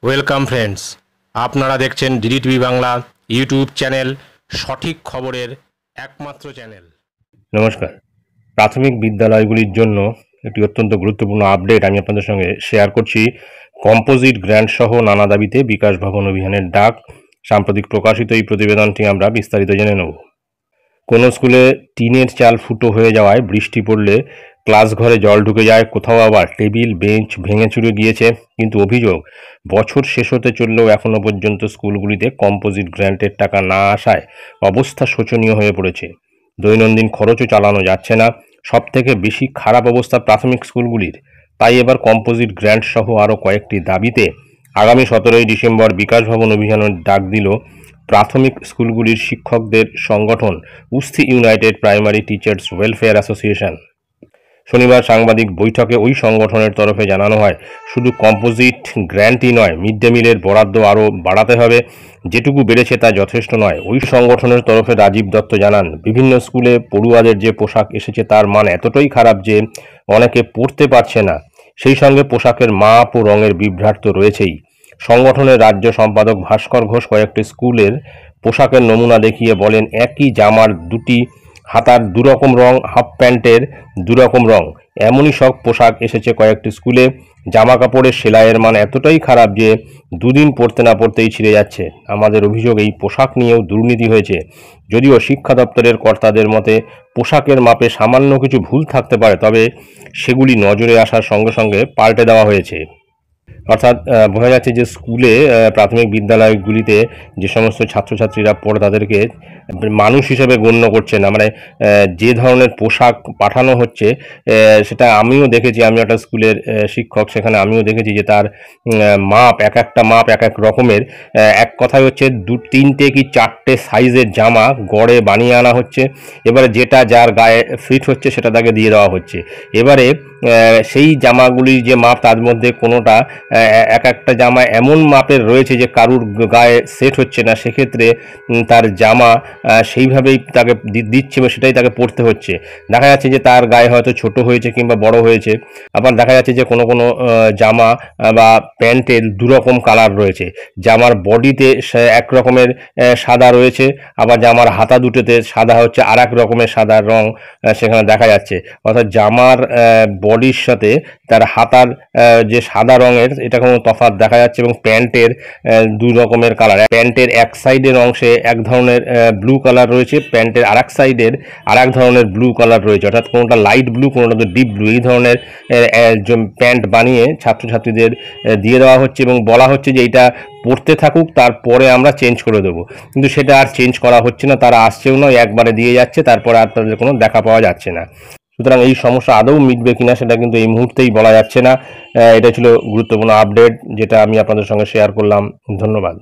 Welcome friends, আপনারা দেখছেন ডিডিটিভি Bangla YouTube channel, সঠিক খবরের একমাত্র চ্যানেল। নমস্কার। প্রাথমিক বিদ্যালয়গুলির জন্য একটি অত্যন্ত গুরুত্বপূর্ণ আপডেট আমি আপনাদের সঙ্গে শেয়ার করছি। কম্পোজিট গ্র্যান্ট সহ নানা দাবিতে বিকাশ ভবন অভিযানের ডাক। সাম্প্রতিক প্রকাশিত এই প্রতিবেদনটি আমরা বিস্তারিত জেনে নেব। কোনো স্কুলে টিনের চাল ফুটো হয়ে যাওয়ায় বৃষ্টি পড়লে ক্লাস ঘরে জল ঢুকে যায়, কোথাও আবার টেবিল বেঞ্চ ভেঙে চুরে গিয়েছে। কিন্তু অভিযোগ, বছর শেষ হতে চললেও এখনও পর্যন্ত স্কুলগুলিতে কম্পোজিট গ্র্যান্টের টাকা না আসায় অবস্থা শোচনীয় হয়ে পড়েছে। দৈনন্দিন খরচও চালানো যাচ্ছে না। সবথেকে বেশি খারাপ অবস্থা প্রাথমিক স্কুলগুলির। তাই এবার কম্পোজিট গ্র্যান্ট সহ আরও কয়েকটি দাবিতে আগামী 17ই ডিসেম্বর বিকাশ ভবন অভিযানের ডাক দিল প্রাথমিক স্কুলগুলির শিক্ষকদের সংগঠন উস্থি United Primary Teachers Welfare Association. শনিবার সাংবাদিক বৈঠকে ওই সংগঠনের তরফে জানানো হয়, শুধু কম্পোজিট গ্র্যান্টই নয়, মিড ডে মিলের বরাদ্দ আরও বাড়াতে হবে। যেটুকু বেড়েছে তা যথেষ্ট নয়। ওই সংগঠনের তরফে রাজীব দত্ত জানান, বিভিন্ন স্কুলে পড়ুয়াদের যে পোশাক এসেছে তার মান এতটাই খারাপ যে অনেকে পরতে পারছে না। সেই সঙ্গে পোশাকের মাপ ও রঙের বিভ্রাট তো রয়েছেই। সংগঠনের রাজ্য সম্পাদক ভাস্কর ঘোষ কয়েকটি স্কুলের পোশাকের নমুনা দেখিয়ে বলেন, একই জামার দুটি হাতার দুরকম রং, হাফ প্যান্টের দুরকম রং, এমনই সব পোশাক এসেছে কয়েকটি স্কুলে। জামা কাপড়ের সেলাইয়ের মান এতটাই খারাপ যে দুদিন পরতে না পরতেই ছিঁড়ে যাচ্ছে। আমাদের অভিযোগ, এই পোশাক নিয়েও দুর্নীতি হয়েছে। যদিও শিক্ষা দপ্তরের কর্তাদের মতে পোশাকের মাপে সামান্য কিছু ভুল থাকতে পারে, তবে সেগুলি নজরে আসার সঙ্গে সঙ্গে পাল্টে দেওয়া হয়েছে। অর্থাৎ বোঝা যাচ্ছে যে স্কুলে প্রাথমিক বিদ্যালয়গুলিতে যে সমস্ত ছাত্রছাত্রীরা পড়ে তাদেরকে মানুষ হিসেবে গণ্য করছে না। মানে যে ধরনের পোশাক পাঠানো হচ্ছে সেটা আমিও দেখেছি। আমি একটা স্কুলের শিক্ষক, সেখানে আমিও দেখেছি যে তার মাপ, এক একটা মাপ এক এক রকমের। এক কথায় হচ্ছে 2-3টে কি 4টে সাইজের জামা গড়ে বানিয়ে আনা হচ্ছে। এবারে যেটা যার গায়ে ফিট হচ্ছে সেটা তাকে দিয়ে দেওয়া হচ্ছে। এবারে সেই জামাগুলির যে মাপ, তার মধ্যে কোনোটা এক একটা জামা এমন মাপের রয়েছে যে কারুর গায়ে সেট হচ্ছে না। সেক্ষেত্রে তার জামা সেইভাবেই তাকে দিচ্ছে বা সেটাই তাকে পরতে হচ্ছে। দেখা যাচ্ছে যে তার গায়ে হয়তো ছোট হয়েছে কিংবা বড় হয়েছে। আবার দেখা যাচ্ছে যে কোনো কোনো জামা বা প্যান্টের দুরকম কালার রয়েছে। জামার বডিতে এক রকমের সাদা রয়েছে, আবার জামার হাতা দুটোতে সাদা হচ্ছে আর এক রকমের সাদা রং সেখানে দেখা যাচ্ছে। অর্থাৎ জামার বডির সাথে তার হাতার যে সাদা রঙের, এটা কোনো তফাৎ দেখা যাচ্ছে। এবং প্যান্টের দুই রকমের কালার। প্যান্টের এক সাইডের অংশে এক ধরনের ব্লু কালার রয়েছে, প্যান্টের আর এক সাইডের আর এক ধরনের ব্লু কালার রয়েছে। অর্থাৎ কোনোটা লাইট ব্লু, কোনোটা তো ডিপ ব্লু। এই ধরনের প্যান্ট বানিয়ে ছাত্রছাত্রীদের দিয়ে দেওয়া হচ্ছে এবং বলা হচ্ছে যে এইটা পড়তে থাকুক, তারপরে আমরা চেঞ্জ করে দেবো। কিন্তু সেটা আর চেঞ্জ করা হচ্ছে না। তারা আসছেও না, একবারে দিয়ে যাচ্ছে, তারপরে আর তাদের কোনো দেখা পাওয়া যাচ্ছে না। সুতরাং এই সমস্যা আদৌ মিটবে কিনা সেটা কিন্তু এই মুহূর্তেই বলা যাচ্ছে না। এটা ছিল গুরুত্বপূর্ণ আপডেট, যেটা আমি আপনাদের সঙ্গে শেয়ার করলাম। ধন্যবাদ।